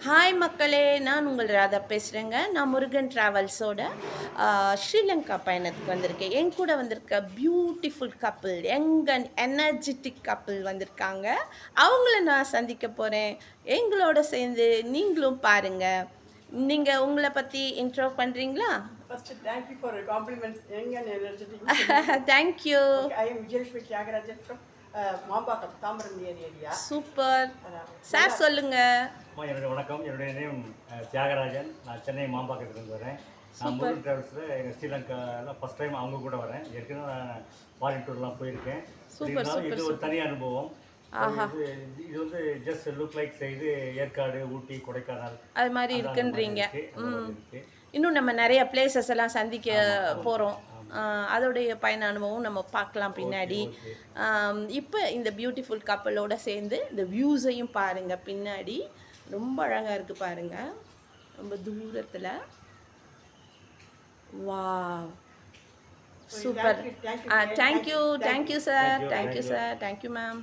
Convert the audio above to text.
Hi மக்களே, நான் உங்கள் ராதா பேசுகிறேங்க. நான் முருகன் ட்ராவல்ஸோட ஸ்ரீலங்கா பயணத்துக்கு வந்திருக்கேன். என் கூட வந்திருக்க beautiful couple, young and energetic couple வந்திருக்காங்க. அவங்கள நான் சந்திக்க போகிறேன். எங்களோட சேர்ந்து நீங்களும் பாருங்கள். நீங்கள் உங்களை பற்றி இன்ட்ரோ பண்ணுறீங்களா? First, thank you for your compliments, young and energetic. Thank you. Okay, I am Vijayashmi Tyagarajan from Mambakam, Tambaram area. Super. Sir சொல்லுங்கள். என்னுடைய வணக்கம். என்னுடைய நேம் தியாகராஜன். நான் சென்னை மாம்பாக்கத்துலேருந்து வரேன். நான் சூப்பர். முருகன் ட்ராவல்ஸில் எங்கள் ஸ்ரீலங்காவில் ஃபஸ்ட் டைம் அவங்க கூட வரேன். ஏற்கனவே நான் ஃபாரின் டூர்லாம் போயிருக்கேன். சூப்பர், இருந்தாலும் சூப்பர், இது ஒரு தனி அனுபவம். ஆஹா. இது வந்து ஜஸ்ட் லுக் லைக் இது ஏற்காடு, ஊட்டி, கொடைக்கானல் அது மாதிரி அந்த இருக்குன்றீங்க. இருக்கு. இன்னும் நம்ம நிறைய பிளேசஸ் எல்லாம் சந்திக்க போகிறோம். அதோடைய பயண அனுபவம் நம்ம பார்க்கலாம் பின்னாடி. இப்போ இந்த பியூட்டிஃபுல் கப்பலோட சேர்ந்து இந்த வியூஸையும் பாருங்கள். பின்னாடி ரொம்ப அழகாக இருக்குது பாருங்கள், ரொம்ப தூரத்தில். Wow, super. Thank you sir, thank you sir, thank you ma'am.